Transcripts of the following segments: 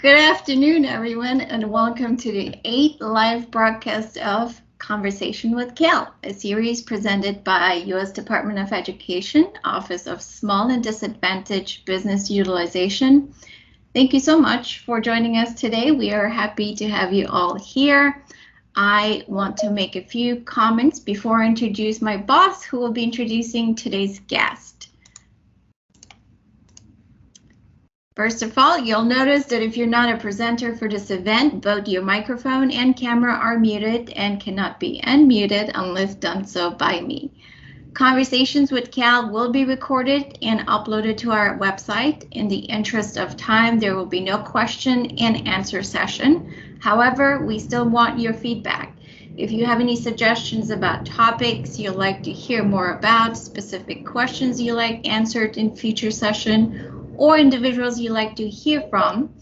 Good afternoon, everyone, and welcome to the 8th live broadcast of Conversation with Cal, a series presented by U.S. Department of Education, Office of Small and Disadvantaged Business Utilization. Thank you so much for joining us today. We are happy to have you all here. I want to make a few comments before I introduce my boss, who will be introducing today's guest. First of all, you'll notice that if you're not a presenter for this event, both your microphone and camera are muted and cannot be unmuted unless done so by me. Conversations with Cal will be recorded and uploaded to our website. In the interest of time, there will be no question and answer session. However, we still want your feedback. If you have any suggestions about topics you'd like to hear more about, specific questions you'd like answered in future session, or individuals you'd like to hear from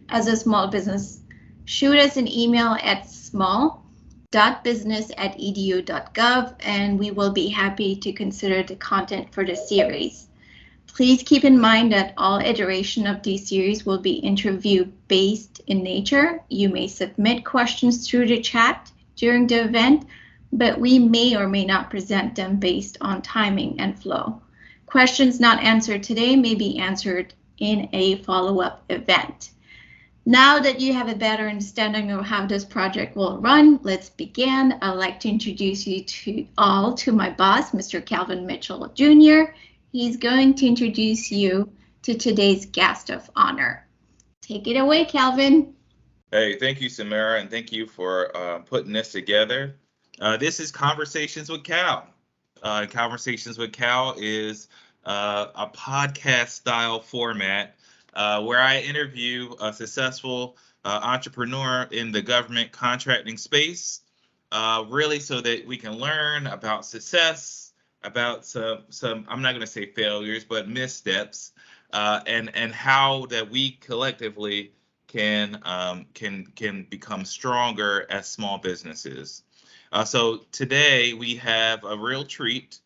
as a small business, shoot us an email at small.business@edu.gov, and we will be happy to consider the content for the series. Please keep in mind that all iteration of this series will be interview-based in nature. You may submit questions through the chat during the event, but we may or may not present them based on timing and flow. Questions not answered today may be answered in a follow-up event. Now that you have a better understanding of how this project will run, let's begin. I'd like to introduce you to my boss, Mr. Calvin Mitchell Jr. He's going to introduce you to today's guest of honor. Take it away, Calvin. Hey, thank you, Samara, and thank you for putting this together. This is Conversations with Cal. Conversations with Cal is a podcast-style format where I interview a successful entrepreneur in the government contracting space, really so that we can learn about success, about some I'm not going to say failures, but missteps, and how that we collectively can become stronger as small businesses. So today we have a real treat.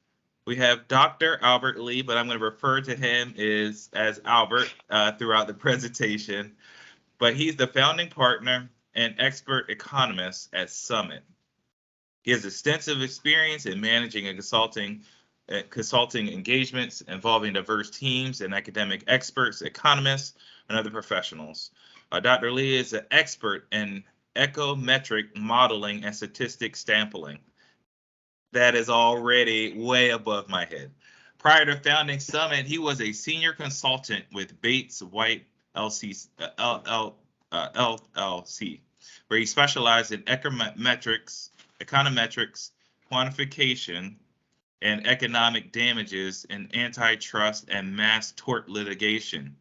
We have Dr. Albert Lee, but I'm going to refer to him as Albert throughout the presentation. But he's the founding partner and expert economist at Summit. He has extensive experience in managing and consulting engagements involving diverse teams and academic experts, economists, and other professionals. Dr. Lee is an expert in econometric modeling and statistic sampling. That is already way above my head. Prior to founding Summit, he was a senior consultant with Bates White LLC, where he specialized in econometrics, quantification, and economic damages in antitrust and mass tort litigation.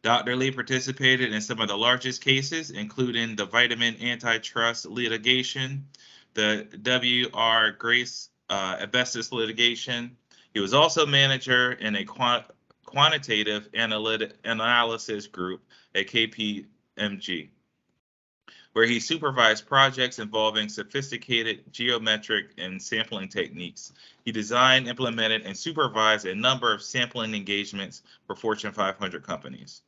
Dr. Lee participated in some of the largest cases, including the vitamin antitrust litigation, the W.R. Grace asbestos litigation. He was also manager in a quantitative analysis group at KPMG, where he supervised projects involving sophisticated geometric and sampling techniques. He designed, implemented, and supervised a number of sampling engagements for Fortune 500 companies.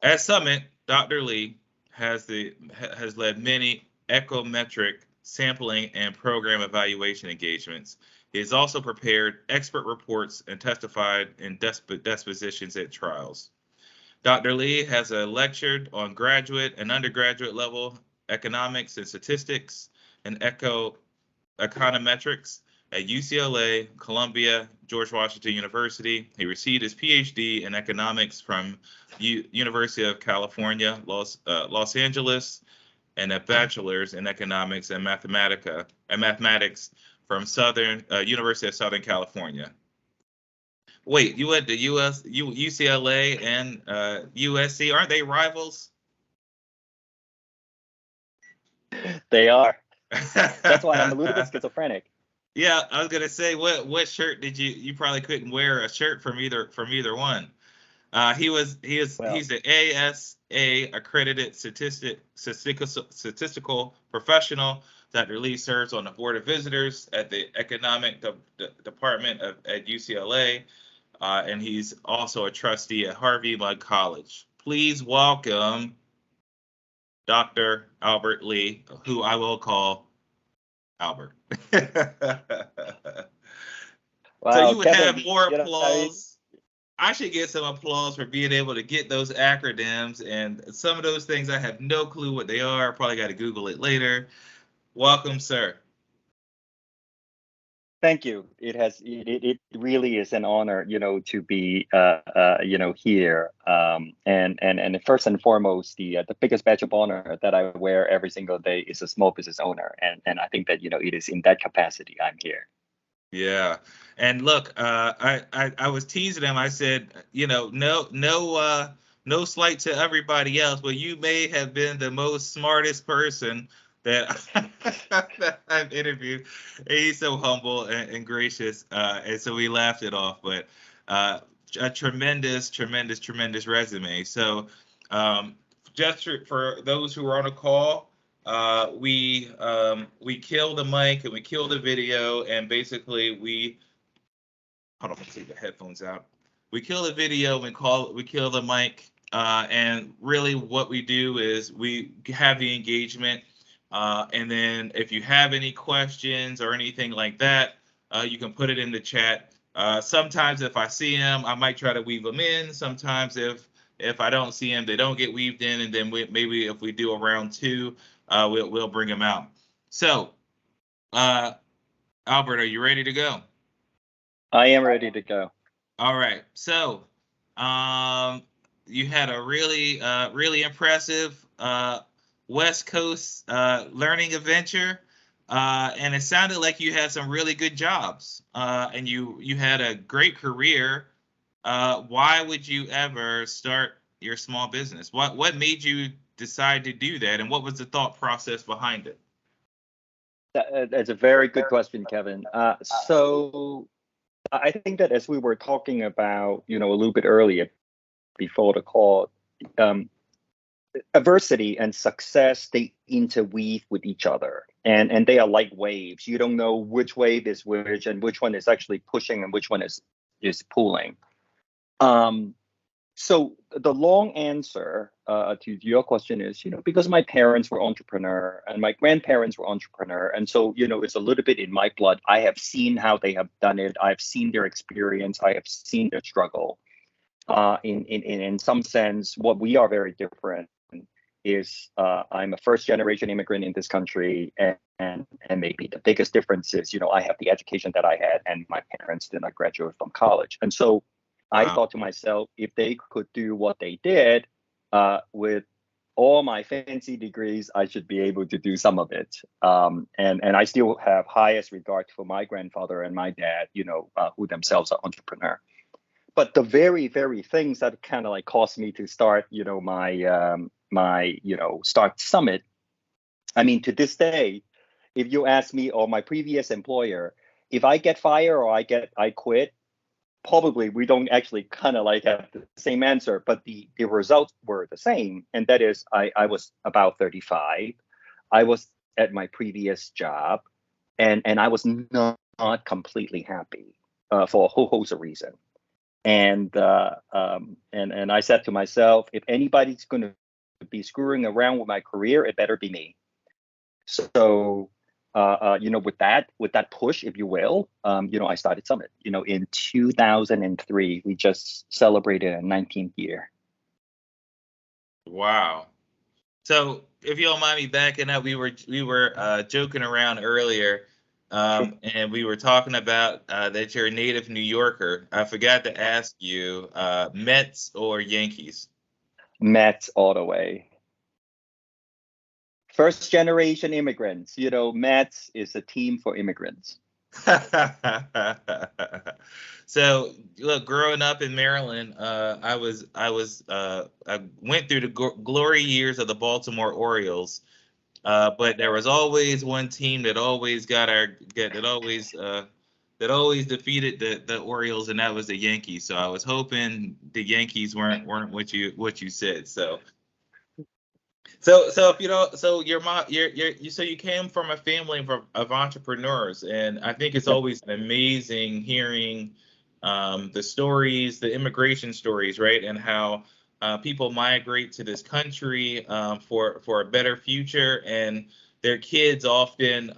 At Summit, Dr. Lee has led many econometric sampling and program evaluation engagements. He has also prepared expert reports and testified in depositions at trials. Dr. Lee has lectured on graduate and undergraduate level economics and statistics and econometrics at UCLA, Columbia, George Washington University. He received his PhD in economics from University of California, Los Angeles, and a bachelor's in economics and mathematics from University of Southern California. Wait, you went to UCLA and USC? Aren't they rivals? They are. That's why I'm a little bit schizophrenic. Yeah, I was gonna say, what shirt did you probably couldn't wear a shirt from either one. He's the ASA accredited statistical professional. Dr. Lee serves on the board of visitors at the economic department at UCLA, and he's also a trustee at Harvey Mudd College. please welcome Dr. Albert Lee, who I will call Albert. So Wow, you would Kevin, have more applause. I should get some applause for being able to get those acronyms, and some of those things I have no clue what they are. Probably got to Google it later. Welcome, sir. thank you. It really is an honor, to be here. And first and foremost, the biggest badge of honor that I wear every single day is a small business owner, and I think that it is in that capacity I'm here. Yeah, and look, I was teasing him. I said, no slight to everybody else, but you may have been the most smartest person that that I've interviewed. He's so humble and gracious, and so we laughed it off. But a tremendous resume. So, just for those who are on a call. We kill the mic and we kill the video, and basically hold on, let's take the headphones out. We kill the video, we kill the mic, and really what we do is we have the engagement, and then if you have any questions or anything like that, you can put it in the chat. Sometimes if I see them, I might try to weave them in. Sometimes if I don't see them, they don't get weaved in, and then maybe if we do a round two, we'll bring them out. So, Albert, are you ready to go? I am ready to go. All right. So, you had a really impressive West Coast learning adventure, and it sounded like you had some really good jobs, and you had a great career. Why would you ever start your small business? What made you decide to do that, and what was the thought process behind it? That's a very good question, Kevin. So I think that as we were talking about, a little bit earlier before the call, adversity and success, they interweave with each other, and they are like waves. You don't know which wave is which, and which one is actually pushing and which one is pulling. So the long answer to your question is, because my parents were entrepreneur and my grandparents were entrepreneur, and so it's a little bit in my blood. I have seen how they have done it. I've seen their experience. I have seen their struggle. In some sense, what we are very different is I'm a first generation immigrant in this country, and maybe the biggest difference is I have the education that I had, and my parents did not graduate from college, and so. Wow. I thought to myself, if they could do what they did with all my fancy degrees, I should be able to do some of it. And I still have highest regard for my grandfather and my dad, who themselves are entrepreneur. But the very, very things that kind of like caused me to start, my Start Summit. I mean, to this day, if you ask me or my previous employer, if I get fired or I quit, probably we don't actually kind of like have the same answer, but the results were the same. And that is, I was about 35. I was at my previous job, and I was not completely happy for a whole host of reasons. And I said to myself, if anybody's going to be screwing around with my career, it better be me. So with that push, if you will, I started Summit. In 2003, we just celebrated a 19th year. Wow. So if you don't mind me backing up, we were joking around earlier, and we were talking about that you're a native New Yorker. I forgot to ask you, Mets or Yankees? Mets all the way. First generation immigrants, Mets is a team for immigrants. So look, growing up in Maryland, I went through the glory years of the Baltimore Orioles, but there was always one team that always defeated the Orioles, and that was the Yankees. So I was hoping the Yankees weren't what you said. So if so your mom, you came from a family of entrepreneurs, and I think it's always amazing hearing the stories, the immigration stories, right, and how people migrate to this country for a better future, and their kids often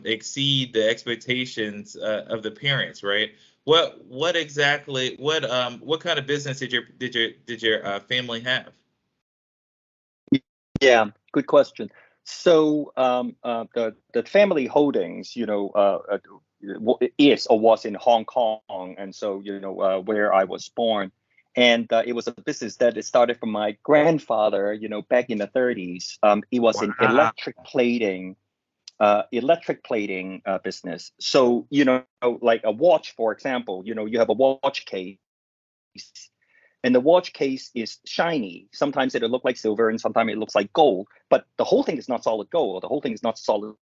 exceed the expectations of the parents, right? What exactly what kind of business did your family have? Yeah, good question. So the family holdings, is or was in Hong Kong, and so where I was born, and it was a business that it started from my grandfather, back in the 30s. It was an Wow. electric plating business. So like a watch, for example, you have a watch case, and the watch case is shiny. Sometimes it'll look like silver, and sometimes it looks like gold. But the whole thing is not solid gold. The whole thing is not solid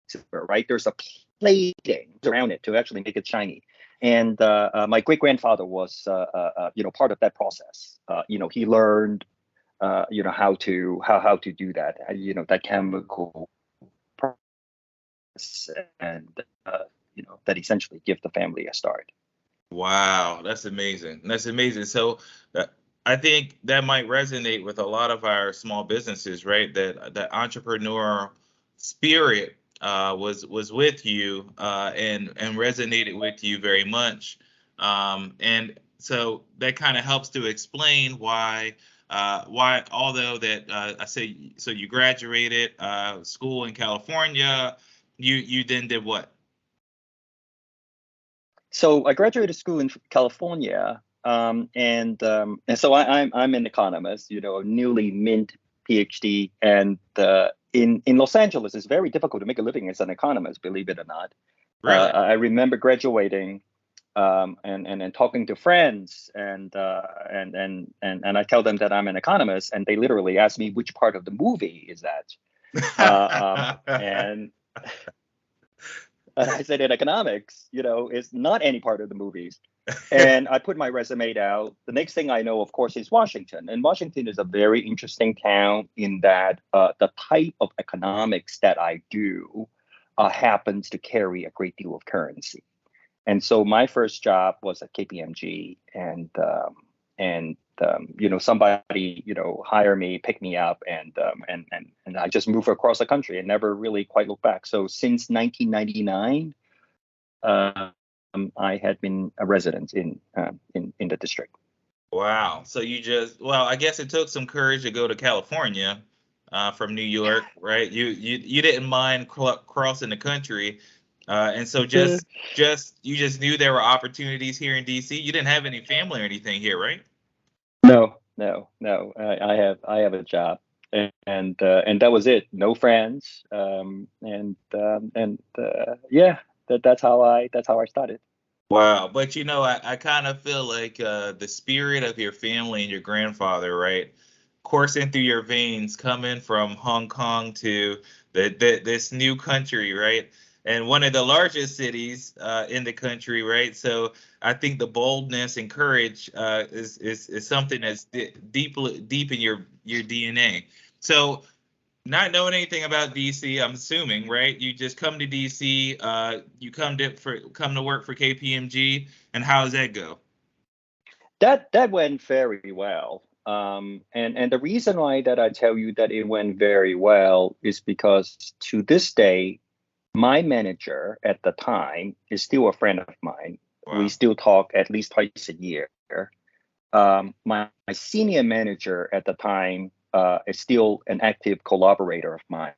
silver, right? There's a plating around it to actually make it shiny. And my great grandfather was, part of that process. He learned, how to do that. That chemical process, and that essentially give the family a start. Wow, that's amazing. That's amazing. So I think that might resonate with a lot of our small businesses, right? That entrepreneurial spirit was with you and resonated with you very much. And so that kind of helps to explain why although that I say so you graduated school in California, you then did what? So I graduated school in California, and so I'm an economist, a newly mint PhD, and in Los Angeles, it's very difficult to make a living as an economist, believe it or not. Really? I remember graduating, and talking to friends, and I tell them that I'm an economist, and they literally ask me which part of the movie is that, and I said in economics, is not any part of the movies. And I put my resume out. The next thing I know, of course, is Washington. And Washington is a very interesting town in that the type of economics that I do happens to carry a great deal of currency. And so my first job was at KPMG, and somebody hire me, pick me up, and I just moved across the country and never really quite looked back. So since 1999, I had been a resident in the district. Wow. So well, I guess it took some courage to go to California from New York, right? You didn't mind crossing the country, and so you just knew there were opportunities here in DC. You didn't have any family or anything here, right? No. I have a job, and that was it. No friends, yeah. That's how I started. Wow. But I kind of feel like the spirit of your family and your grandfather, right, coursing through your veins, coming from Hong Kong to this new country, right? And one of the largest cities in the country, right? So I think the boldness and courage is something that's deep in your DNA. So not knowing anything about DC, I'm assuming, right? You just come to DC, you come to work for KPMG, and how does that go? That went very well. And the reason why that I tell you that it went very well is because to this day, my manager at the time is still a friend of mine. We Wow. still talk at least twice a year. My senior manager at the time is still an active collaborator of mine.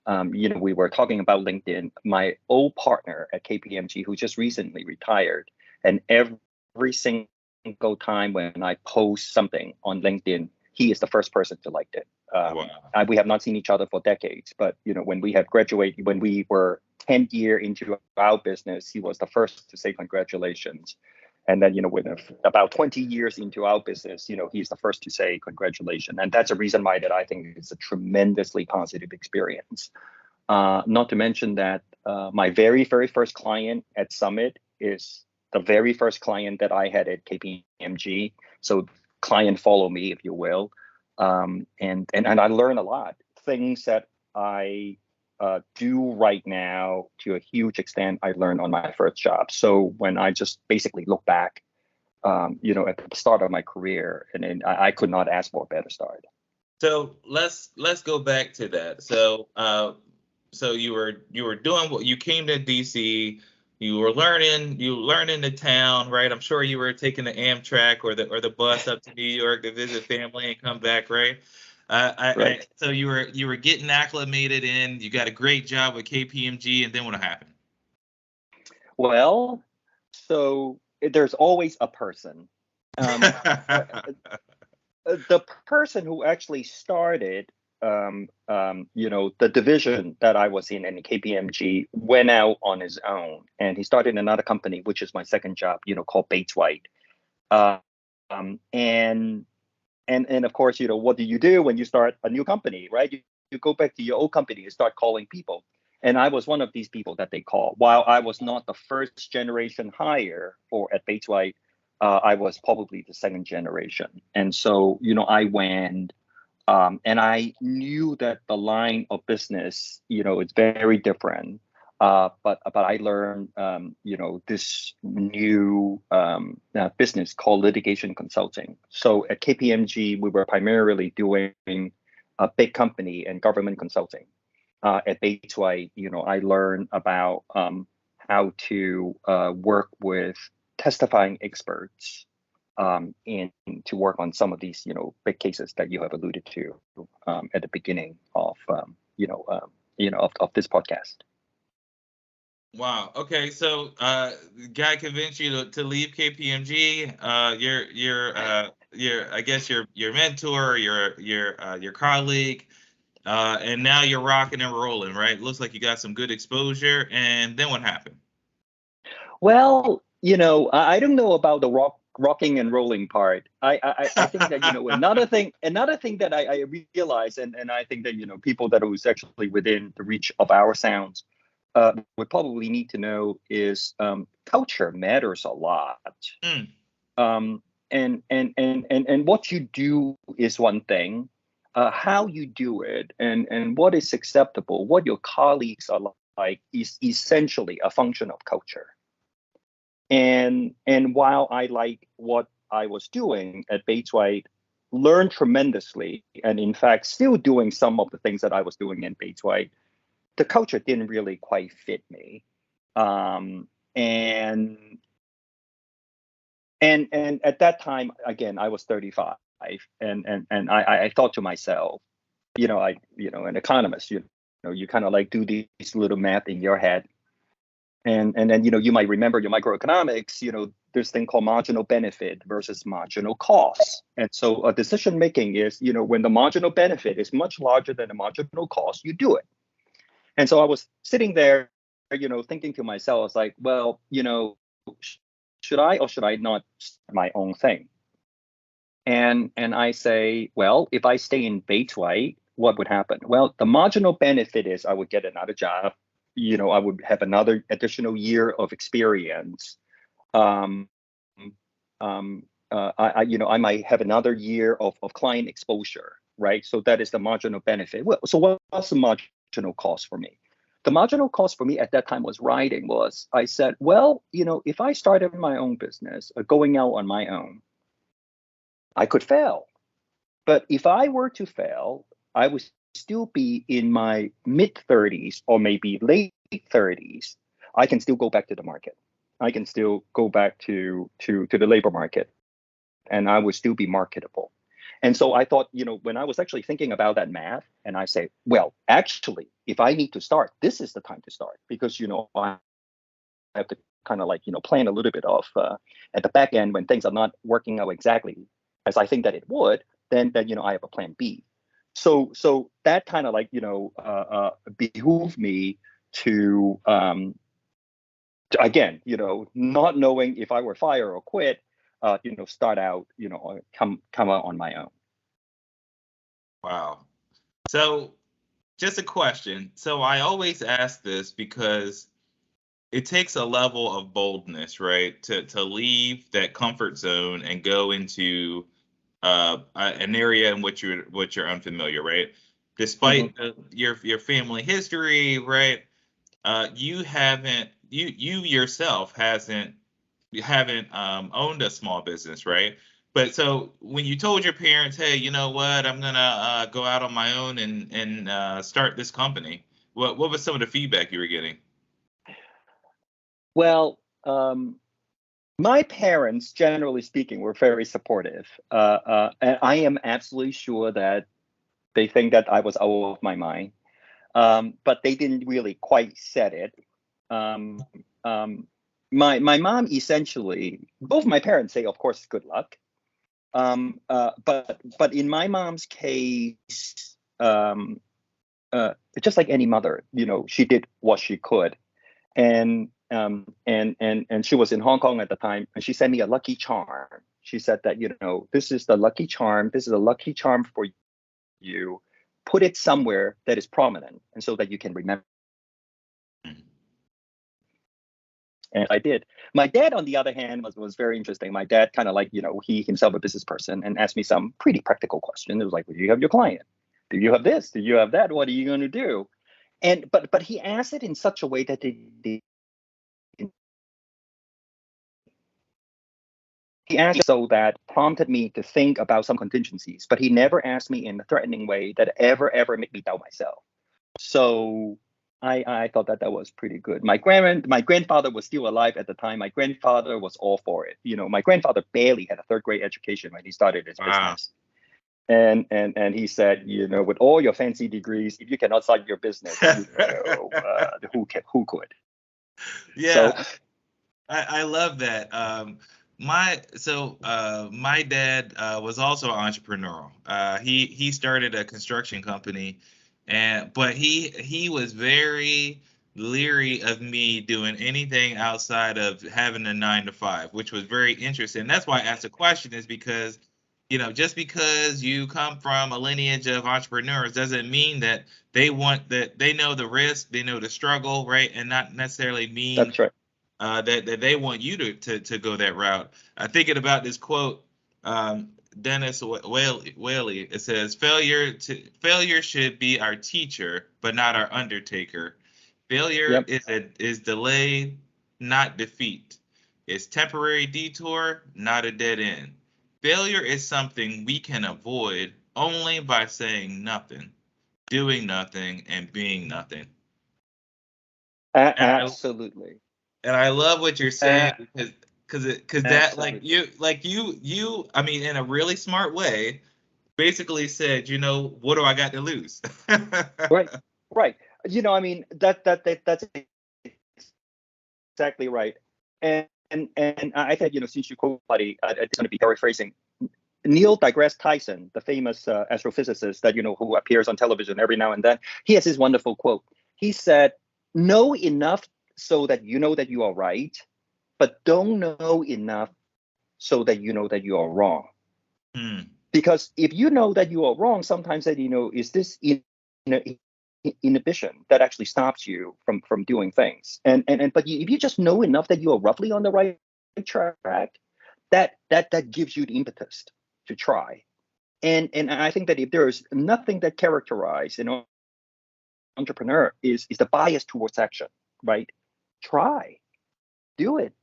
We were talking about LinkedIn. My old partner at KPMG, who just recently retired, and every single time when I post something on LinkedIn, he is the first person to like it. Wow. We have not seen each other for decades, but when we had graduated, when we were 10th year into our business, he was the first to say congratulations. And then, when about 20 years into our business, he's the first to say congratulations. And that's a reason why that I think it's a tremendously positive experience. Not to mention that my very, very first client at Summit is the very first client that I had at KPMG. So client follow me, if you will. And I learn a lot. Things that I do right now, to a huge extent, I learned on my first job. So when I just basically look back, at the start of my career, and I could not ask for a better start. So let's go back to that. So you were doing what you came to DC. You were learning the town, right? I'm sure you were taking the Amtrak or the bus up to New York to visit family and come back, right? Right. So you were getting acclimated in. You got a great job with KPMG, and then what happened? Well, so there's always a person. The person who actually started, the division that I was in KPMG went out on his own, and he started another company, which is my second job, called Bates White. And of course, what do you do when you start a new company, right? You go back to your old company and start calling people. And I was one of these people that they call. While I was not the first generation hire at Bates White, I was probably the second generation. And so, I went, and I knew that the line of business, it's very different. But I learned, this new business called litigation consulting. So at KPMG, we were primarily doing a big company and government consulting. At Bates White, I learned about how to work with testifying experts and to work on some of these, big cases that you have alluded to at the beginning of, of this podcast. Wow. Okay. So, guy convinced you to leave KPMG. I guess your mentor, your colleague, and now you're rocking and rolling, right? Looks like you got some good exposure. And then what happened? Well, I don't know about the rocking and rolling part. I think that another thing that I realized, and I think that people that was actually within the reach of our sounds would probably need to know is culture matters a lot. And what you do is one thing. How you do it and what is acceptable, what your colleagues are like, is essentially a function of culture. And while I like what I was doing at Bates White, learned tremendously, and in fact still doing some of the things that I was doing in Bates White, the culture didn't really quite fit me. And at that time, again, I was 35, and I thought to myself, an economist, you kind of like do these little math in your head. And then, you might remember your microeconomics, there's thing called marginal benefit versus marginal cost. And so a decision making is, when the marginal benefit is much larger than the marginal cost, you do it. And so I was sitting there, thinking to myself, I was like, well, should I or should I not start my own thing? And I say, well, if I stay in Bates White, what would happen? Well, the marginal benefit is I would get another job. I would have another additional year of experience. I might have another year of client exposure, right? So that is the marginal benefit. Well, so what's the marginal cost for me? The marginal cost for me at that time was I said, well, if I started my own business, going out on my own, I could fail. But if I were to fail, I would still be in my mid 30s or maybe late 30s. I can still go back to the market. I can still go back to the labor market, and I would still be marketable. And so I thought, when I was actually thinking about that math, and I say, well, actually, if I need to start, this is the time to start, because I have to kind of plan a little bit of at the back end when things are not working out exactly as I think that it would. Then I have a plan B. So that kind of behooved me to again, not knowing if I were fire or quit, start out, come out on my own. Wow. So just a question. So I always ask this because it takes a level of boldness, right, to leave that comfort zone and go into an area in which you're unfamiliar, right? Despite your family history, right? You yourself hasn't haven't owned a small business, right? But so when you told your parents, hey, you know what, I'm gonna go out on my own and start this company, what was some of the feedback you were getting? Well, my parents, generally speaking, were very supportive. And I am absolutely sure that they think that I was out of my mind, but they didn't really quite said it. Um, um, my mom essentially, both my parents say, of course, good luck. But in my mom's case, just like any mother, she did what she could, and she was in Hong Kong at the time, and she sent me a lucky charm. She said that, this is the lucky charm. This is a lucky charm for you. Put it somewhere that is prominent, and so that you can remember. And I did. My dad, on the other hand, was very interesting. My dad kind of like, he himself a business person, and asked me some pretty practical questions. It was like, well, do you have your client? Do you have this? Do you have that? What are you going to do? And but he asked it in such a way that he asked so that prompted me to think about some contingencies, but he never asked me in a threatening way that ever made me doubt myself. So I thought that was pretty good. My grandfather was still alive at the time. My grandfather was all for it. My grandfather barely had a third grade education when he started his Wow. business. And he said, with all your fancy degrees, if you cannot start your business, who could? Yeah, So I love that. My dad was also entrepreneurial. He started a construction company, but he was very leery of me doing anything outside of having a 9 to 5, which was very interesting. That's why I asked the question, is because just because you come from a lineage of entrepreneurs doesn't mean that they know the risk, they know the struggle, right, and not necessarily mean that's right. that they want you to go that route. Thinking about this quote, Dennis Whaley, it says, failure should be our teacher, but not our undertaker. Failure Yep. is delay, not defeat. It's temporary detour, not a dead end. Failure is something we can avoid only by saying nothing, doing nothing, and being nothing. And I Absolutely. and I love what you're saying, because that, like, Absolutely. you I mean, in a really smart way, basically said, what do I got to lose? Right. Right. I mean, that's exactly right. And I think, since you quote buddy, it's going to be paraphrasing. Neil deGrasse Tyson, the famous astrophysicist that who appears on television every now and then, he has this wonderful quote. He said, "Know enough so that you know that you are right, but don't know enough so that you know that you are wrong." Hmm. Because if you know that you are wrong, sometimes that is this inhibition that actually stops you from doing things. But if you just know enough that you are roughly on the right track, that gives you the impetus to try. And I think that if there is nothing that characterizes an entrepreneur is the bias towards action, right? Try, do it,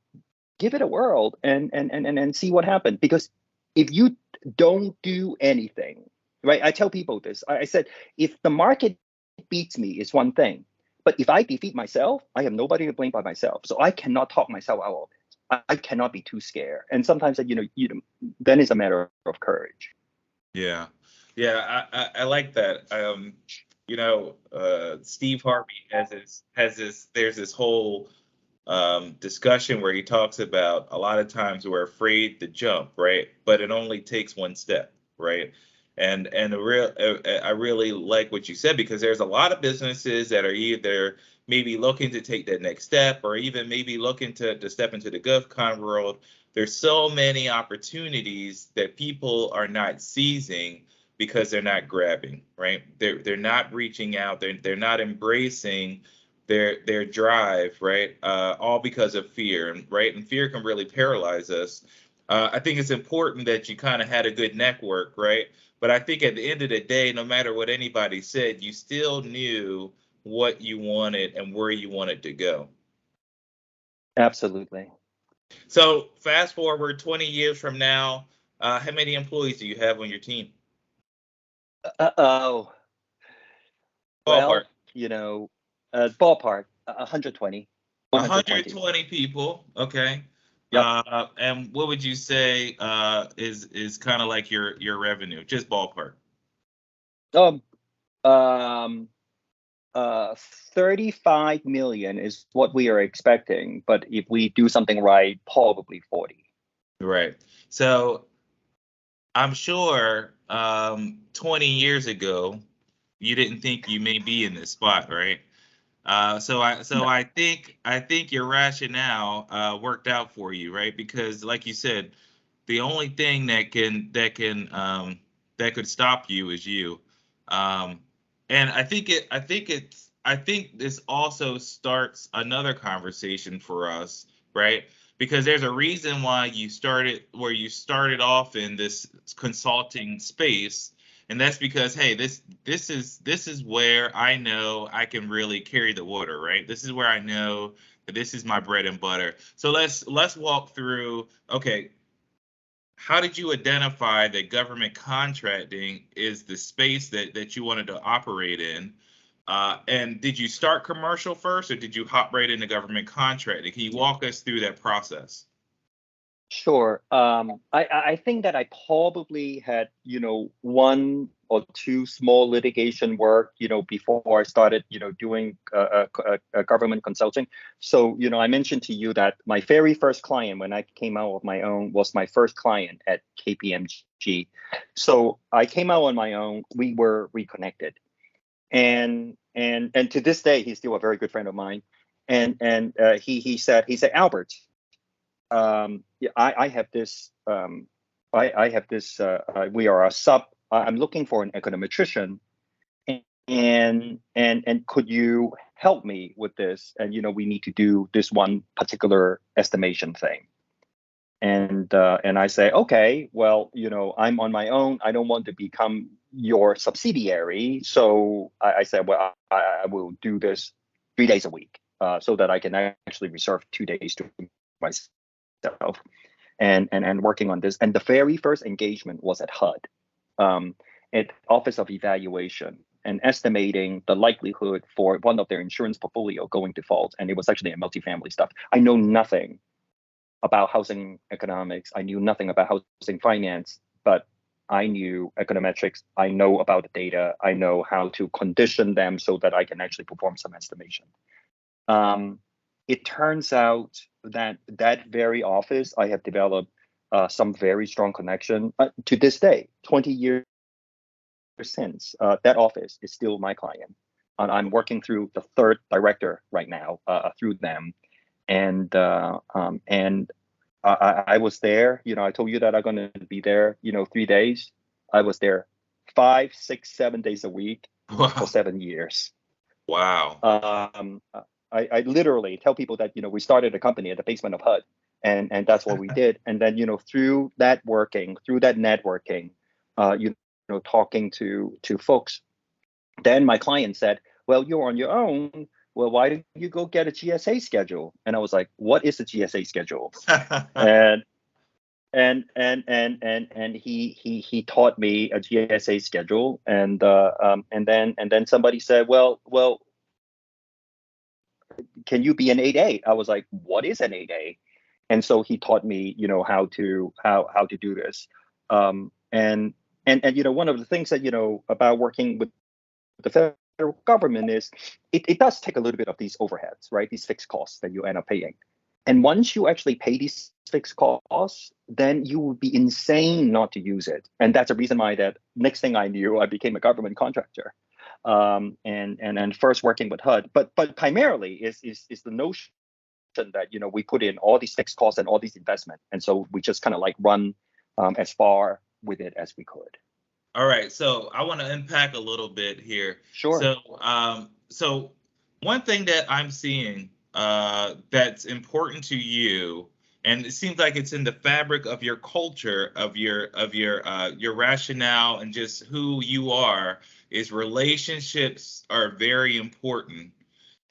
give it a whirl, and see what happens. Because if you don't do anything, right? I tell people this. I said, if the market beats me, it's one thing. But if I defeat myself, I have nobody to blame but myself. So I cannot talk myself out of it. I cannot be too scared. And sometimes that then it's a matter of courage. Yeah, yeah, I like that. Steve Harvey has this. There's this whole discussion where he talks about a lot of times we're afraid to jump, right? But it only takes one step, right? I really like what you said, because there's a lot of businesses that are either maybe looking to take that next step, or even maybe looking to step into the GovCon world. There's so many opportunities that people are not seizing because they're not grabbing, right? They're not reaching out. They're not embracing their drive, right? All because of fear, right? And fear can really paralyze us. I think it's important that you kind of had a good network, right? But I think at the end of the day, no matter what anybody said, you still knew what you wanted and where you wanted to go. Absolutely. So fast forward 20 years from now, how many employees do you have on your team? Oh, Ballpark. well, you know, ballpark 120, 120. 120 people. Okay. Yep. And what would you say is kind of like your revenue, just ballpark? Um, um, 35 million is what we are expecting, but if we do something right, probably 40. Right. So I'm sure 20 years ago, you didn't think you may be in this spot, right? So No. I think your rationale worked out for you, right? Because like you said, the only thing that could stop you is you. Um, and I think this also starts another conversation for us, right? Because there's a reason why you started off in this consulting space, and that's because, hey, this is where I know I can really carry the water, right? This is where I know that this is my bread and butter. So let's walk through, okay, how did you identify that government contracting is the space that you wanted to operate in? And did you start commercial first, or did you hop right into government contracting? Can you walk us through that process? Sure. I think that I probably had, one or two small litigation work, before I started, doing government consulting. So, I mentioned to you that my very first client when I came out of my own was my first client at KPMG. So I came out on my own. We were reconnected, and to this day, he's still a very good friend of mine. And he said, Albert, yeah, I have this. I have this. We are a sub. I'm looking for an econometrician, and could you help me with this? And we need to do this one particular estimation thing. And I say, okay, well, I'm on my own. I don't want to become your subsidiary. So I said, well, I will do this 3 days a week, so that I can actually reserve 2 days to myself. And working on this. And the very first engagement was at HUD, at Office of Evaluation, and estimating the likelihood for one of their insurance portfolio going default. And it was actually a multifamily stuff. I know nothing about housing economics. I knew nothing about housing finance, but I knew econometrics. I know about the data. I know how to condition them so that I can actually perform some estimation. It turns out that very office, I have developed some very strong connection. To this day, 20 years since, that office is still my client. And I'm working through the third director right now, through them. And I was there. I told you that I'm going to be there, 3 days. I was there 5, 6, 7 days a week for Wow. 7 years. Wow. I literally tell people that we started a company at the basement of HUD, and that's what we did. And then through that networking, talking to folks, then my client said, "Well, you're on your own. Well, why don't you go get a GSA schedule?" And I was like, "What is a GSA schedule?" And he taught me a GSA schedule, and then somebody said, well, can you be an 8A? I was like, what is an 8A? And so he taught me, how to do this. And one of the things that about working with the federal government is it does take a little bit of these overheads, right? These fixed costs that you end up paying. And once you actually pay these fixed costs, then you would be insane not to use it. And that's the reason why that next thing I knew, I became a government contractor. And first working with HUD, but primarily is the notion that we put in all these fixed costs and all these investment, and so we just kind of like run as far with it as we could. All right, so I want to unpack a little bit here. Sure. So one thing that I'm seeing that's important to you, and it seems like it's in the fabric of your culture, of your rationale, and just who you are, is relationships are very important.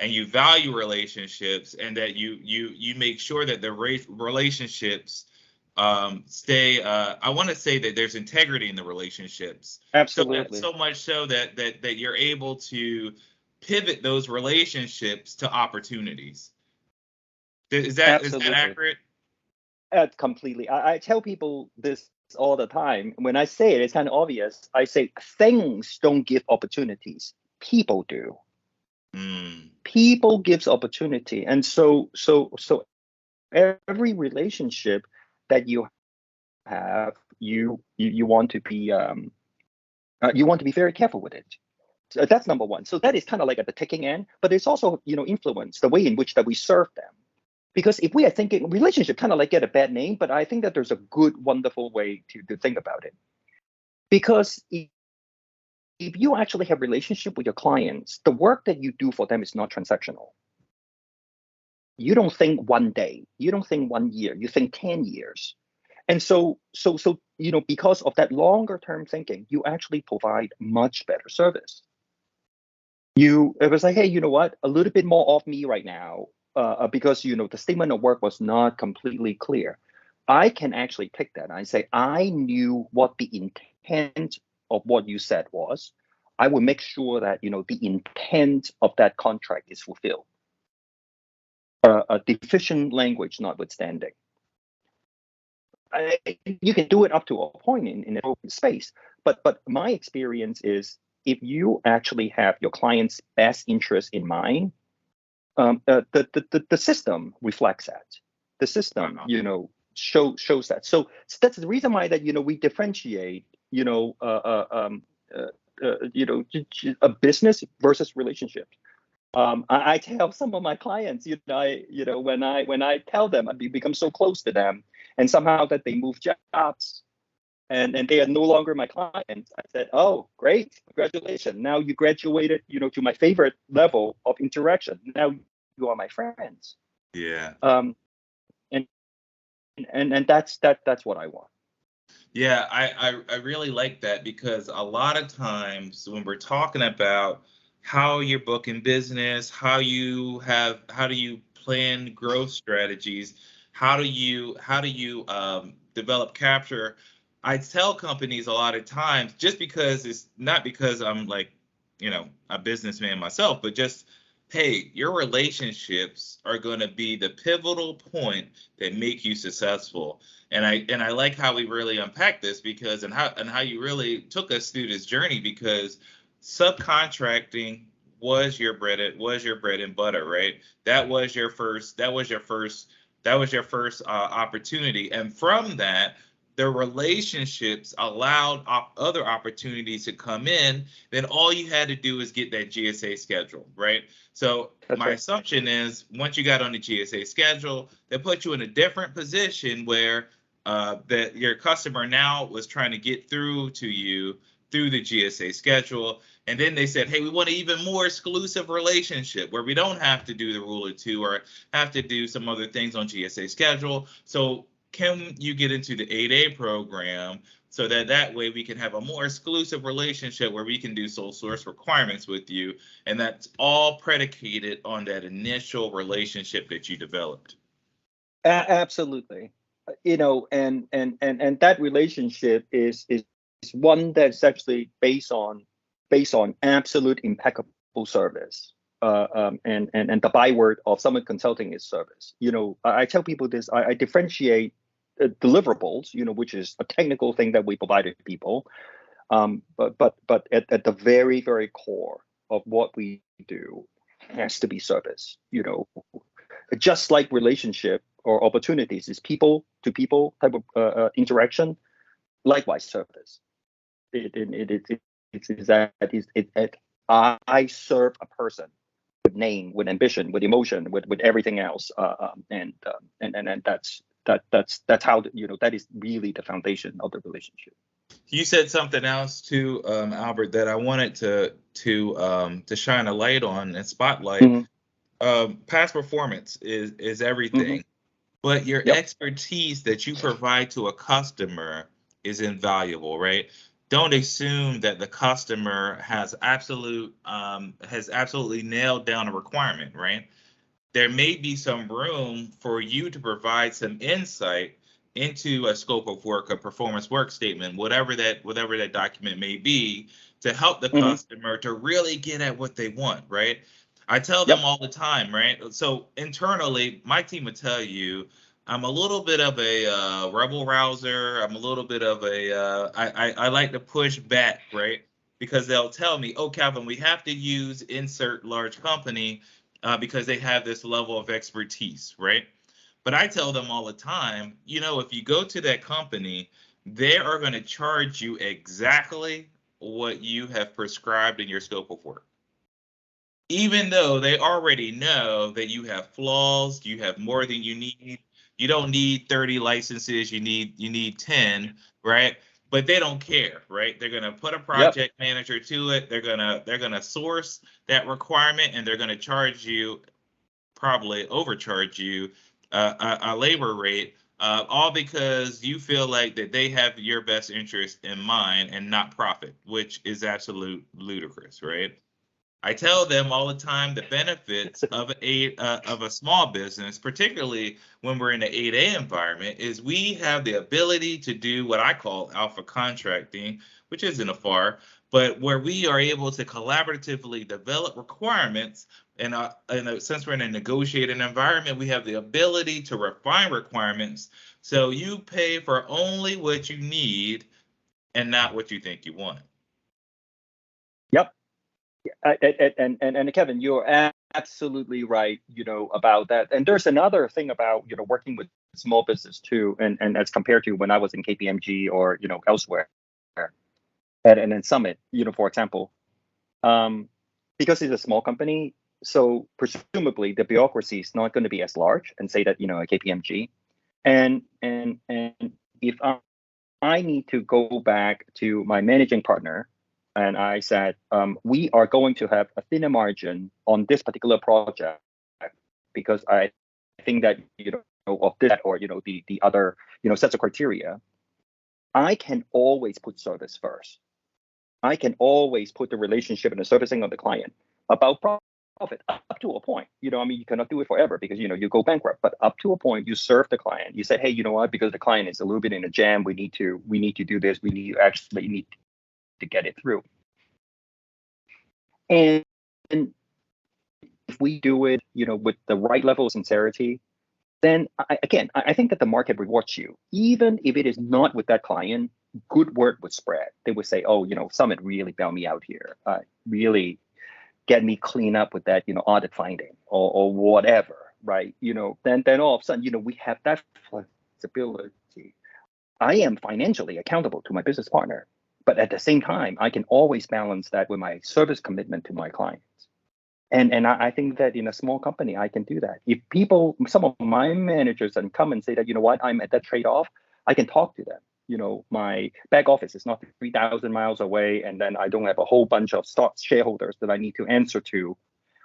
and you value relationships, and that you make sure that the relationships stay. I want to say that there's integrity in the relationships. Absolutely. So much so that you're able to pivot those relationships to opportunities. Is that accurate? Completely. I tell people this all the time. When I say it, it's kind of obvious. I say things don't give opportunities. People do. People gives opportunity. And so every relationship that you have, you want to be very careful with it. So that's number one. So that is kind of like at the taking end, but there's also, influence, the way in which that we serve them. Because if we are thinking relationship kind of like get a bad name, but I think that there's a good, wonderful way to think about it. Because if you actually have relationship with your clients, the work that you do for them is not transactional. You don't think one day, you don't think 1 year, you think 10 years. And so because of that longer term thinking, you actually provide much better service. It was like, hey, you know what? A little bit more of me right now. Because the statement of work was not completely clear. I can actually take that and I say, I knew what the intent of what you said was. I will make sure that the intent of that contract is fulfilled. A deficient language notwithstanding. You can do it up to a point in an open space, but my experience is if you actually have your client's best interest in mind, the system reflects that. The system, shows that. So that's the reason why that we differentiate, a business versus relationships. I tell some of my clients, when I tell them I become so close to them, and somehow that they move jobs, and they are no longer my clients. I said, oh, great, congratulations! Now you graduated, to my favorite level of interaction. Now you are my friends. Yeah. And that's what I want. Yeah, I really like that, because a lot of times when we're talking about how you're booking business, how do you plan growth strategies, how do you develop capture, I tell companies a lot of times, just because it's not because I'm like, a businessman myself, but just, hey, your relationships are going to be the pivotal point that make you successful. And I like how we really unpack this, because and how you really took us through this journey, because subcontracting was your bread and butter, right? That was your first opportunity, and from that, the relationships allowed other opportunities to come in. Then all you had to do is get that GSA schedule, right? So my assumption is, once you got on the GSA schedule, they put you in a different position where that your customer now was trying to get through to you through the GSA schedule. And then they said, hey, we want an even more exclusive relationship where we don't have to do the rule of two or have to do some other things on GSA schedule. So can you get into the 8A program so that way we can have a more exclusive relationship where we can do sole source requirements with you? And that's all predicated on that initial relationship that you developed. Absolutely. And that relationship is one that's actually based on absolute impeccable service. And the byword of Summit Consulting is service. I tell people this. I differentiate deliverables, which is a technical thing that we provide to people. But at the very, very core of what we do has to be service. Just like relationship or opportunities is people to people type of interaction. Likewise, service. I serve a person with name, with ambition, with emotion, with everything else, and that's how that is really the foundation of the relationship. You said something else too, Albert, that I wanted to shine a light on and spotlight. Mm-hmm. Past performance is everything, mm-hmm. but your expertise that you provide to a customer is invaluable, right? don't assume that the customer has absolutely nailed down a requirement, right? There may be some room for you to provide some insight into a scope of work, a performance work statement, whatever that document may be, to help the customer to really get at what they want, right? I tell them all the time, right? So internally, my team would tell you, I'm a little bit of a rebel rouser. I'm a little bit of I like to push back, right? Because they'll tell me, oh, Calvin, we have to use insert large company because they have this level of expertise, right? But I tell them all the time, if you go to that company, they are going to charge you exactly what you have prescribed in your scope of work. Even though they already know that you have flaws, you have more than you need. You don't need 30 licenses, you need 10, right? But they don't care, right? They're going to put a project manager to it. They're going to source that requirement, and they're going to charge you, probably overcharge you a labor rate, all because you feel like that they have your best interest in mind and not profit, which is absolute ludicrous, right? I tell them all the time the benefits of a small business, particularly when we're in the 8A environment, is we have the ability to do what I call alpha contracting, which isn't a FAR, but where we are able to collaboratively develop requirements. And since we're in a negotiated environment, we have the ability to refine requirements. So you pay for only what you need and not what you think you want. Yep. And Kevin, you're absolutely right, about that. And there's another thing about, working with small business too, and as compared to when I was in KPMG or, elsewhere, and in Summit, for example, because it's a small company, so presumably the bureaucracy is not going to be as large, and say that, a KPMG, and if I need to go back to my managing partner, and I said, we are going to have a thinner margin on this particular project because I think that, of that, or, the other, sets of criteria, I can always put service first. I can always put the relationship and the servicing of the client above profit up to a point. You cannot do it forever because, you go bankrupt, but up to a point, you serve the client. You say, hey, you know what, because the client is a little bit in a jam, we need to do this. We need to get it through. And if we do it, with the right level of sincerity, then I think that the market rewards you. Even if it is not with that client, good word would spread. They would say, oh, Summit really bailed me out here. Really get me clean up with that, audit finding or whatever, right? Then all of a sudden, we have that flexibility. I am financially accountable to my business partner, but at the same time, I can always balance that with my service commitment to my clients. And I think that in a small company, I can do that. If some of my managers come and say that, you know what, I'm at that trade-off, I can talk to them. My back office is not 3,000 miles away, and then I don't have a whole bunch of stock shareholders that I need to answer to.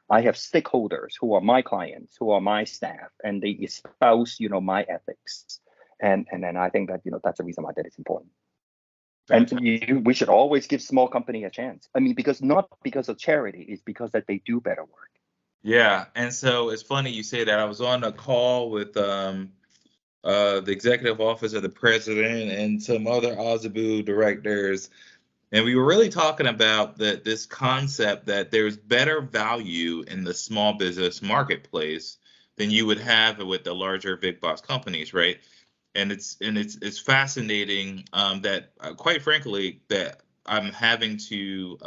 I have stakeholders who are my clients, who are my staff, and they espouse, my ethics. And then I think that, that's the reason why that is important. And we should always give small company a chance. Not because of charity, it's because that they do better work. Yeah, and so it's funny you say that. I was on a call with the executive office of the president and some other OSDBU directors, and we were really talking about this concept that there's better value in the small business marketplace than you would have with the larger big box companies, right? And it's fascinating that quite frankly that I'm having to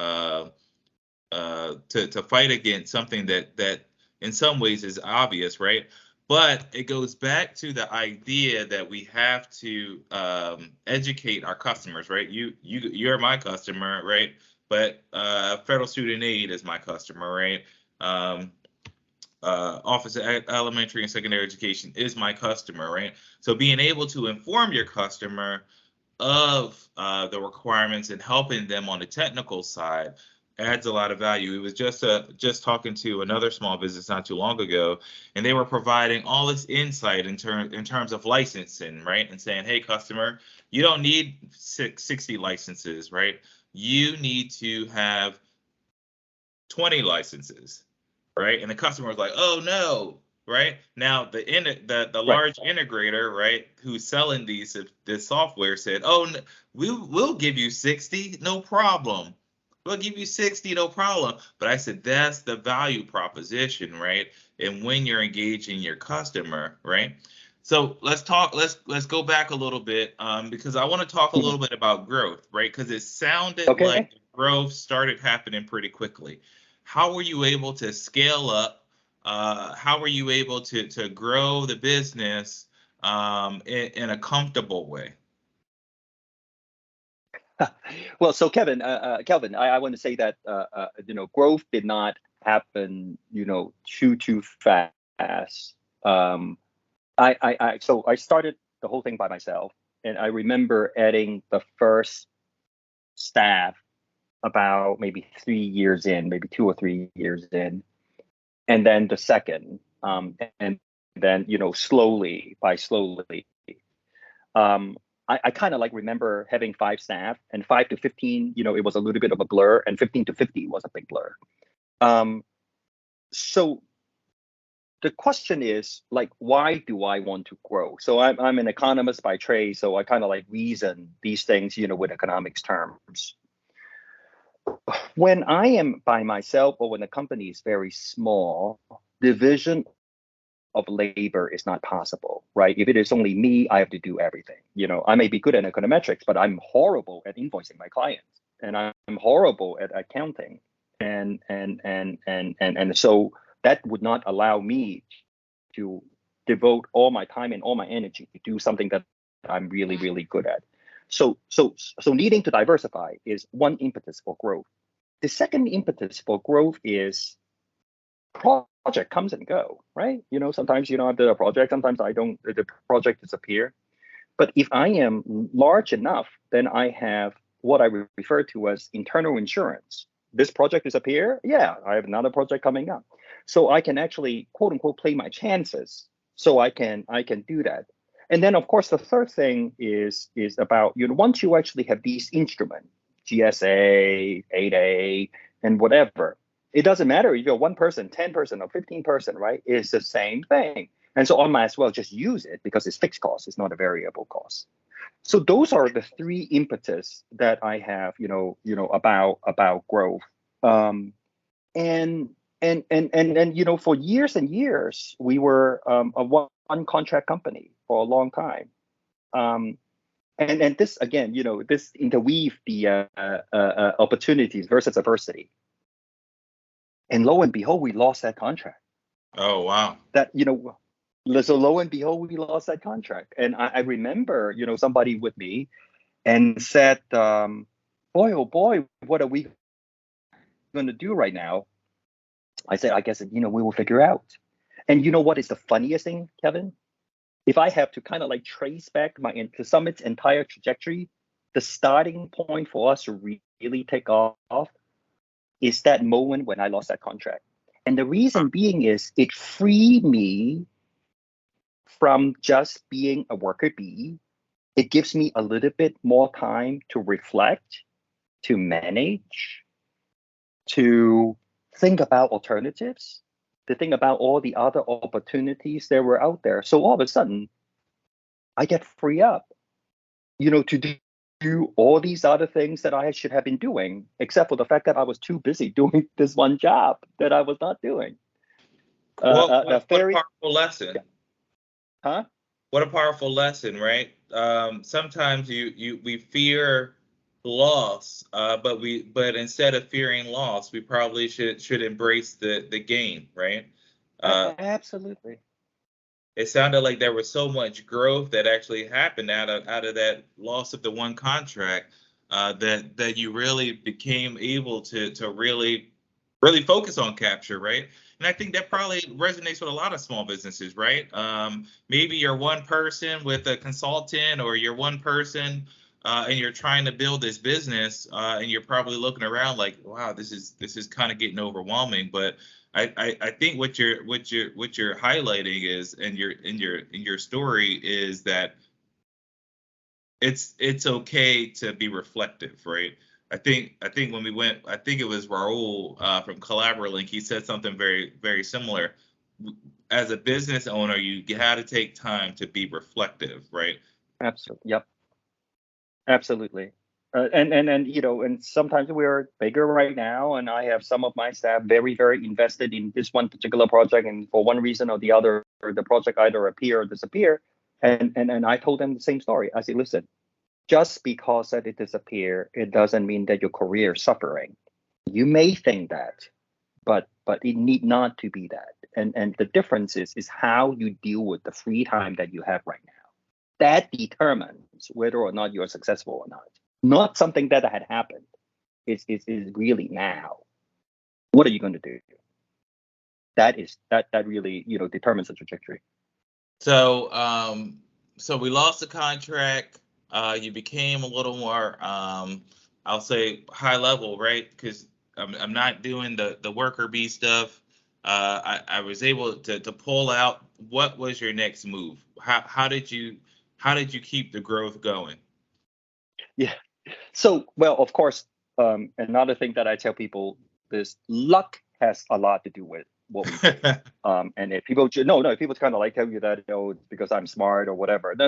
fight against something that in some ways is obvious, right? But it goes back to the idea that we have to educate our customers, right? You're my customer, right? But Federal Student Aid is my customer, right? Office of Elementary and Secondary Education is my customer, right? So being able to inform your customer of the requirements and helping them on the technical side Adds a lot of value. It was just talking to another small business not too long ago, and they were providing all this insight in terms of licensing, right? And saying, hey, customer, you don't need 60 licenses, right? You need to have 20 licenses, right? And the customer was like, oh no, right? Now the Right. large integrator, right, who's selling this software said, oh, we'll give you 60, no problem. We'll give you 60, no problem. But I said, that's the value proposition, right? And when you're engaging your customer, right? So let's go back a little bit, because I want to talk a Mhm. little bit about growth, right? Because it sounded Okay. like growth started happening pretty quickly. How were you able to scale up? How were you able to grow the business in a comfortable way? Well, so Kelvin, I want to say that growth did not happen, too fast. So I started the whole thing by myself, and I remember adding the first staff about maybe 3 years in, maybe 2 or 3 years in, and then the second, and then slowly. Um, I kind of like remember having 5 staff, and 5 to 15, it was a little bit of a blur, and 15 to 50 was a big blur. So the question is, like, why do I want to grow? So I'm an economist by trade, so I kind of like reason these things, with economics terms. When I am by myself or when the company is very small, division of labor is not possible, right? If it is only me, I have to do everything. I may be good at econometrics, but I'm horrible at invoicing my clients, and I'm horrible at accounting, and so that would not allow me to devote all my time and all my energy to do something that I'm really, really good at. So needing to diversify is one impetus for growth. The second impetus for growth is project comes and go, right? Sometimes I do a project, sometimes I don't, the project disappear. But if I am large enough, then I have what I refer to as internal insurance. This project disappear, yeah, I have another project coming up. So I can actually, quote unquote, play my chances. So I can do that. And then of course the third thing is about, once you actually have these instruments, GSA, 8A, and whatever, it doesn't matter if you're 1 person, 10 person, or 15 person, right? It's the same thing. And so I might as well just use it because it's fixed cost, it's not a variable cost. So those are the 3 impetus that I have, about growth. And for years and years, we were a one contract company for a long time. And this again, this interweave the opportunities versus adversity. And lo and behold, we lost that contract. Oh, wow. So lo and behold, we lost that contract. And I remember, somebody with me and said, boy, oh boy, what are we going to do right now? I said, I guess, we will figure out. And you know what is the funniest thing, Kevin? If I have to kind of like trace back to Summit's entire trajectory, the starting point for us to really take off is that moment when I lost that contract. And the reason being is it freed me from just being a worker bee. It gives me a little bit more time to reflect, to manage, to think about alternatives, to think about all the other opportunities that were out there. So all of a sudden, I get free up, to do all these other things that I should have been doing, except for the fact that I was too busy doing this one job that I was not doing. What a powerful lesson. Huh? What a powerful lesson, right? Sometimes we fear loss, but instead of fearing loss, we probably should embrace the gain, right? Absolutely. It sounded like there was so much growth that actually happened out of that loss of the one contract, that you really became able to really focus on capture, right? And I think that probably resonates with a lot of small businesses, right? Maybe you're one person with a consultant, or you're one person and you're trying to build this business, and you're probably looking around like, wow, this is kind of getting overwhelming. But I think what you're highlighting is, and your story is that it's okay to be reflective, right? I think when we went, I think it was Raul from CollaboraLink. He said something very, very similar. As a business owner, you got to take time to be reflective, right? Absolutely. Yep. Absolutely. And sometimes we're bigger right now, and I have some of my staff very, very invested in this one particular project, and for one reason or the other, the project either appear or disappear. And I told them the same story. I said, listen, just because that it disappear, it doesn't mean that your career is suffering. You may think that, but it need not to be that. And the difference is how you deal with the free time that you have right now. That determines whether or not you're successful or not. Not something that had happened. It's really now. What are you going to do? That really determines the trajectory. So so we lost the contract. You became a little more I'll say high level, right? Because I'm not doing the worker bee stuff. I was able to pull out. What was your next move? How did you keep the growth going? Yeah. So, well, of course, another thing that I tell people is luck has a lot to do with what we do. And if people if people kind of like tell you that, it's because I'm smart or whatever. No.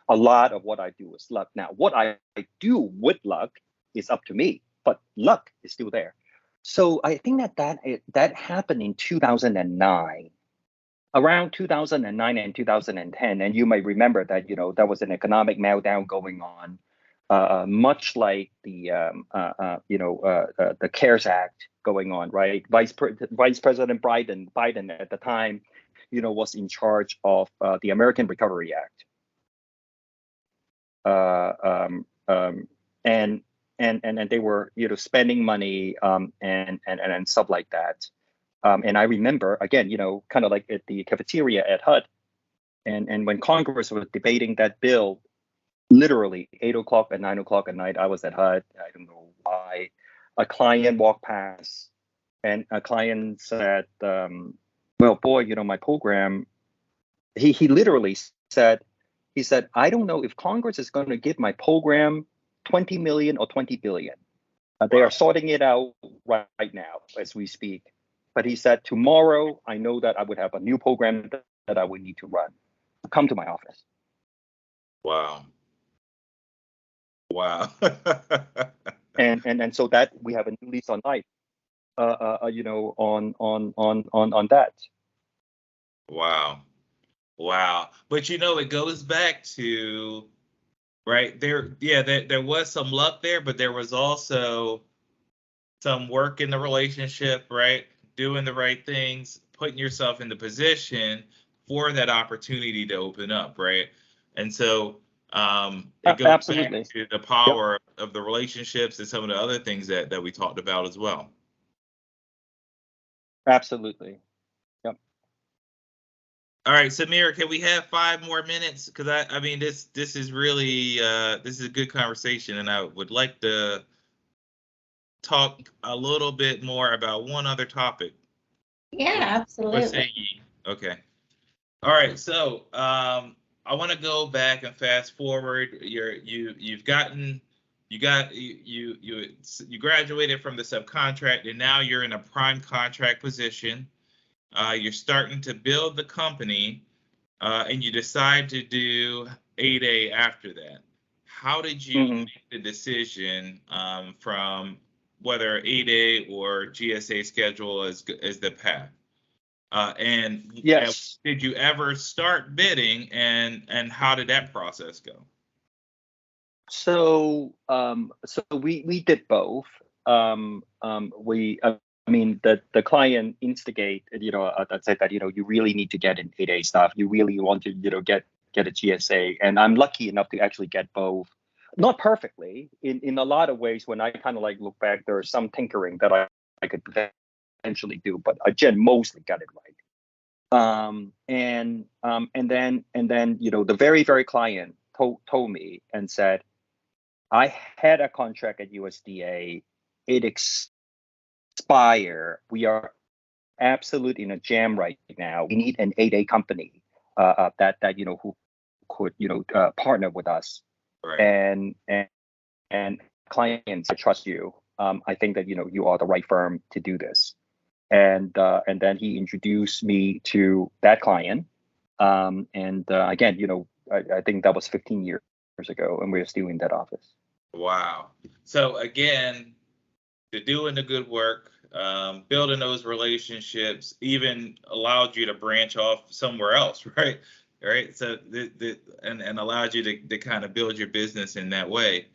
A lot of what I do is luck. Now, what I do with luck is up to me, but luck is still there. So I think that happened in 2009. Around 2009 and 2010, and you may remember that there was an economic meltdown going on, much like the CARES Act going on, right? Vice President Biden at the time, was in charge of the American Recovery Act, and they were spending money and stuff like that. And I remember, again, kind of like at the cafeteria at HUD, and when Congress was debating that bill, literally 8 o'clock and 9 o'clock at night, I was at HUD. I don't know why. A client walked past, and a client said, well, boy, my program, he literally said, I don't know if Congress is going to give my program 20 million or 20 billion. They are sorting it out right now as we speak. But he said, tomorrow, I know that I would have a new program that I would need to run. Come to my office. Wow. and so that we have a new lease on life, on that. Wow. But it goes back to, right there. Yeah, there was some luck there, but there was also some work in the relationship, right? Doing the right things, putting yourself in the position for that opportunity to open up, right? And so it goes Absolutely back to the power of the relationships and some of the other things that we talked about as well. Absolutely. Yep. All right, Samir, can we have 5 more minutes? Because I mean, this is really this is a good conversation, and I would like to talk a little bit more about one other topic. Yeah, absolutely. What say ye? Okay. All right. So I want to go back and fast forward. You graduated from the subcontract, and now you're in a prime contract position. You're starting to build the company, and you decide to do 8A after that. How did you make the decision from whether 8A or GSA schedule is the path? And yes, did you ever start bidding, and how did that process go? So we did both. I mean, the client instigate, that said that, you really need to get an 8A stuff. You really want to, get a GSA. And I'm lucky enough to actually get both. Not perfectly. In a lot of ways, when I kind of like look back, there's some tinkering that I could potentially do, but I mostly got it right. And then, the very, very client told me and said, I had a contract at USDA. It expired. We are absolutely in a jam right now. We need an 8A company that who could partner with us. Right. And clients, I trust you. I think that you are the right firm to do this. And then he introduced me to that client. Again, I think that was 15 years ago, and we're still in that office. Wow. So again, doing the good work, building those relationships, even allowed you to branch off somewhere else, right? Right. So and allowed you to kind of build your business in that way.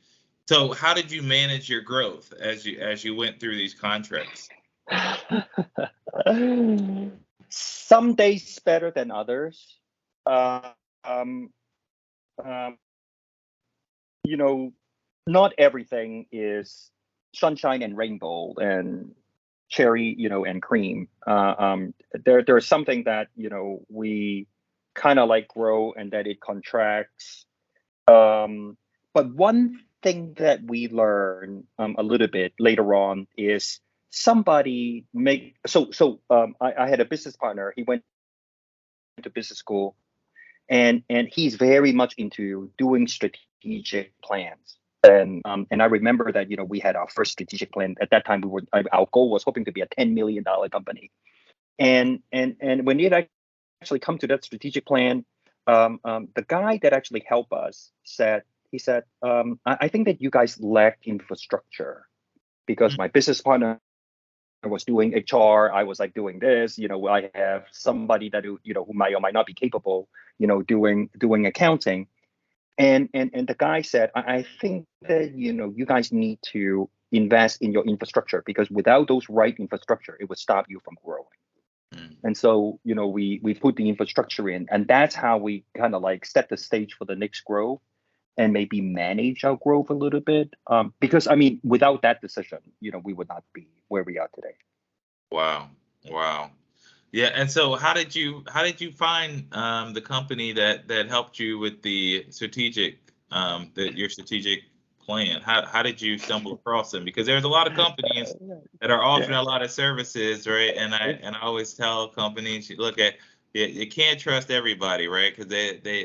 So how did you manage your growth as you went through these contracts? Some days better than others. Um, um, not everything is sunshine and rainbow and cherry, and cream. There's something that we kind of like grow and that it contracts. But one thing that we learn a little bit later on is somebody make I had a business partner. He went to business school, and he's very much into doing strategic plans. And I remember that we had our first strategic plan at that time. Our goal was hoping to be a $10 million company, and when it actually come to that strategic plan, the guy that actually helped us said, I think that you guys lack infrastructure, because my business partner was doing HR, I was like doing this. I have somebody that who might or might not be capable, doing accounting. And the guy said, I think that you guys need to invest in your infrastructure, because without those right infrastructure, it would stop you from growing. And so we put the infrastructure in, and that's how we kind of like set the stage for the next growth and maybe manage our growth a little bit. Because I mean, without that decision, we would not be where we are today. Wow. Yeah, and so how did you find the company that helped you with the strategic your strategic plan? How did you stumble across them? Because there's a lot of companies that are offering a lot of services, right? And I always tell companies, look at you can't trust everybody, right? Because they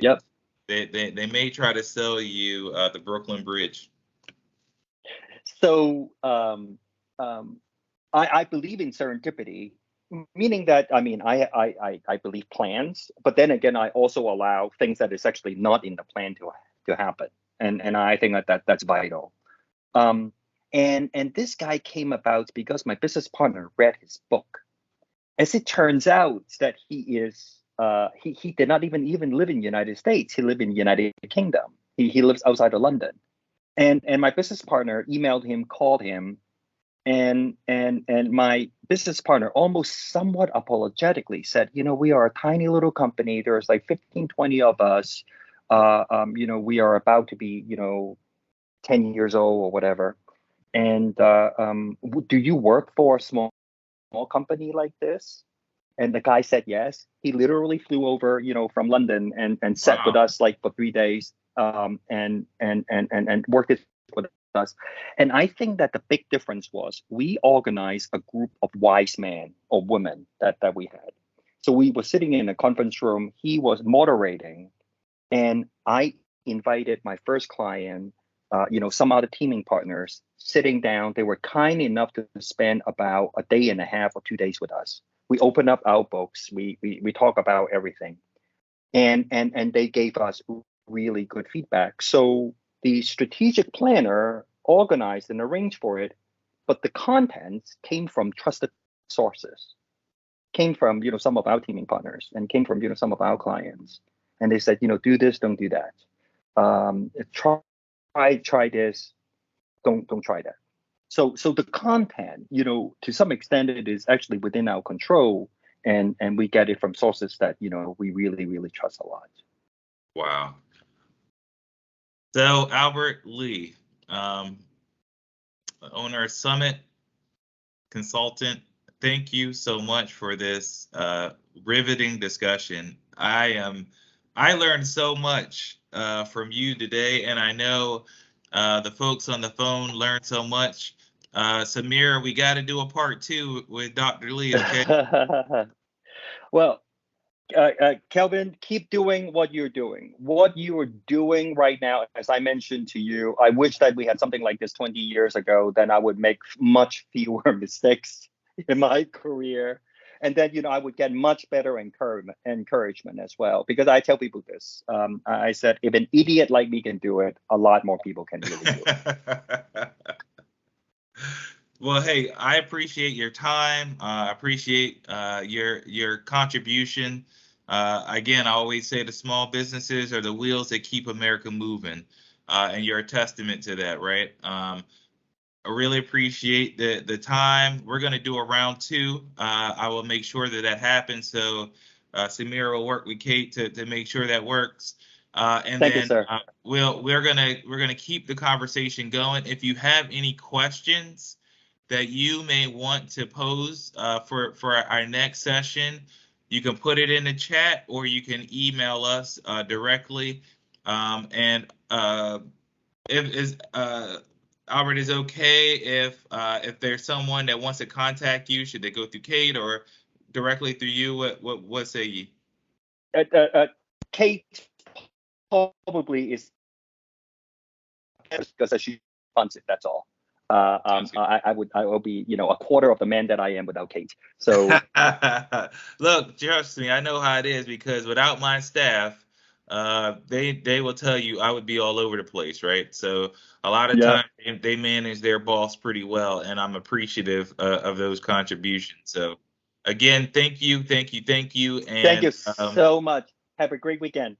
may try to sell you the Brooklyn Bridge. So I believe in serendipity, meaning that I believe plans, but then again I also allow things that is actually not in the plan to happen, and I think that's vital. And this guy came about because my business partner read his book. As it turns out, that he is he did not even live in the United States. He lived in the United Kingdom. He lives outside of London, and my business partner emailed him, called him. And my business partner almost somewhat apologetically said, we are a tiny little company. There's like 15, 20 of us. We are about to be, 10 years old or whatever. And do you work for a small company like this? And the guy said yes. He literally flew over, from London and sat with us like for 3 days, and worked with us. And I think that the big difference was we organized a group of wise men or women that we had. So we were sitting in a conference room. He was moderating, and I invited my first client, some other teaming partners sitting down. They were kind enough to spend about a day and a half or 2 days with us. We opened up our books. We talk about everything, and they gave us really good feedback. So the strategic planner organized and arranged for it, but the contents came from trusted sources, came from some of our teaming partners, and came from some of our clients. And they said, do this, don't do that. Try this, don't try that. So the content, to some extent, it is actually within our control, and we get it from sources that we really, really trust a lot. Wow. So Albert Lee, owner of Summit Consultant, thank you so much for this riveting discussion. I learned so much from you today, and I know The folks on the phone learned so much. Samira, we got to do a part 2 with Dr. Lee, okay? Well, Kelvin, keep doing what you're doing. What you are doing right now, as I mentioned to you, I wish that we had something like this 20 years ago. Then I would make much fewer mistakes in my career. And then, I would get much better encouragement as well. Because I tell people this. I said, if an idiot like me can do it, a lot more people can really do it. Well, hey, I appreciate your time. I appreciate your contribution. Again, I always say the small businesses are the wheels that keep America moving, and you're a testament to that, right? I really appreciate the time. We're going to do a round 2. I will make sure that happens. So Samira will work with Kate to make sure that works. And Thank you, then sir. we're gonna keep the conversation going. If you have any questions that you may want to pose for our next session, you can put it in the chat or you can email us directly. And if is Albert is okay if there's someone that wants to contact you, should they go through Kate or directly through you? What say you? Kate probably is because she funds it. That's all. I will be, a quarter of the man that I am without Kate. So look, trust me, I know how it is because without my staff, they will tell you I would be all over the place, right? So a lot of yeah, times they manage their boss pretty well, and I'm appreciative of those contributions. So again, thank you, thank and you so much. Have a great weekend.